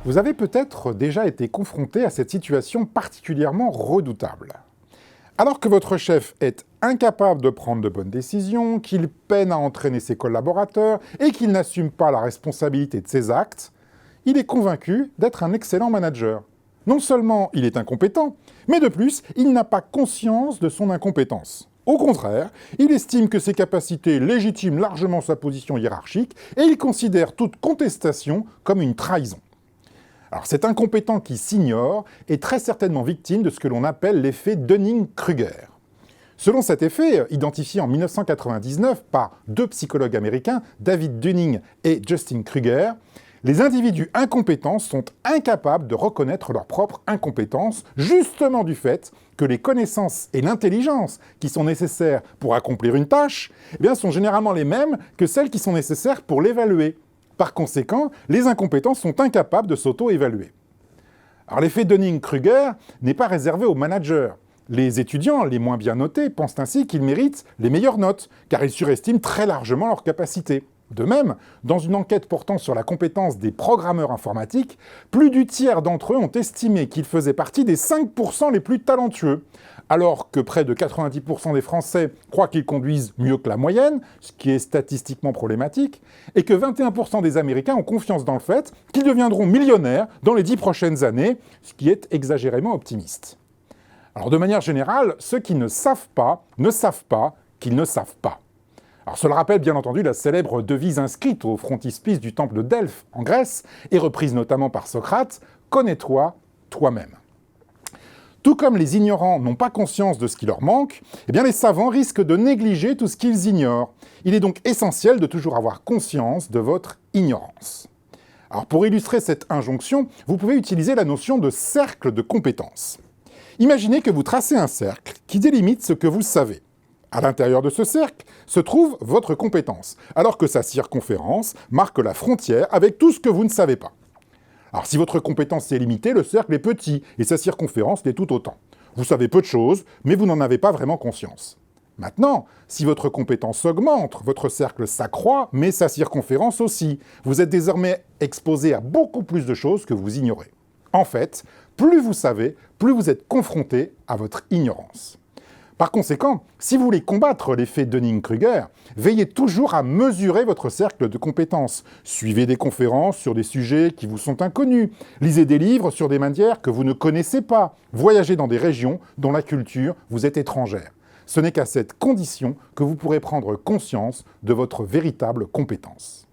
Vous avez peut-être déjà été confronté à cette situation particulièrement redoutable. Alors que votre chef est incapable de prendre de bonnes décisions, qu'il peine à entraîner ses collaborateurs et qu'il n'assume pas la responsabilité de ses actes, il est convaincu d'être un excellent manager. Non seulement il est incompétent, mais de plus, il n'a pas conscience de son incompétence. Au contraire, il estime que ses capacités légitiment largement sa position hiérarchique et il considère toute contestation comme une trahison. Alors cet incompétent qui s'ignore est très certainement victime de ce que l'on appelle l'effet Dunning-Kruger. Selon cet effet, identifié en 1999 par deux psychologues américains, David Dunning et Justin Kruger, les individus incompétents sont incapables de reconnaître leur propre incompétence, justement du fait que les connaissances et l'intelligence qui sont nécessaires pour accomplir une tâche sont généralement les mêmes que celles qui sont nécessaires pour l'évaluer. Par conséquent, les incompétents sont incapables de s'auto-évaluer. Alors l'effet Dunning-Kruger n'est pas réservé aux managers. Les étudiants les moins bien notés pensent ainsi qu'ils méritent les meilleures notes, car ils surestiment très largement leurs capacités. De même, dans une enquête portant sur la compétence des programmeurs informatiques, plus du tiers d'entre eux ont estimé qu'ils faisaient partie des 5% les plus talentueux, alors que près de 90% des Français croient qu'ils conduisent mieux que la moyenne, ce qui est statistiquement problématique, et que 21% des Américains ont confiance dans le fait qu'ils deviendront millionnaires dans les 10 prochaines années, ce qui est exagérément optimiste. Alors de manière générale, ceux qui ne savent pas qu'ils ne savent pas. Alors cela rappelle bien entendu la célèbre devise inscrite au frontispice du temple de Delphes en Grèce, et reprise notamment par Socrate, « Connais-toi toi-même ». Tout comme les ignorants n'ont pas conscience de ce qui leur manque, les savants risquent de négliger tout ce qu'ils ignorent. Il est donc essentiel de toujours avoir conscience de votre ignorance. Alors pour illustrer cette injonction, vous pouvez utiliser la notion de cercle de compétences. Imaginez que vous tracez un cercle qui délimite ce que vous savez. À l'intérieur de ce cercle se trouve votre compétence, alors que sa circonférence marque la frontière avec tout ce que vous ne savez pas. Alors si votre compétence est limitée, le cercle est petit et sa circonférence l'est tout autant. Vous savez peu de choses, mais vous n'en avez pas vraiment conscience. Maintenant, si votre compétence augmente, votre cercle s'accroît, mais sa circonférence aussi. Vous êtes désormais exposé à beaucoup plus de choses que vous ignorez. En fait, plus vous savez, plus vous êtes confronté à votre ignorance. Par conséquent, si vous voulez combattre l'effet Dunning-Kruger, veillez toujours à mesurer votre cercle de compétences. Suivez des conférences sur des sujets qui vous sont inconnus. Lisez des livres sur des matières que vous ne connaissez pas. Voyagez dans des régions dont la culture vous est étrangère. Ce n'est qu'à cette condition que vous pourrez prendre conscience de votre véritable compétence.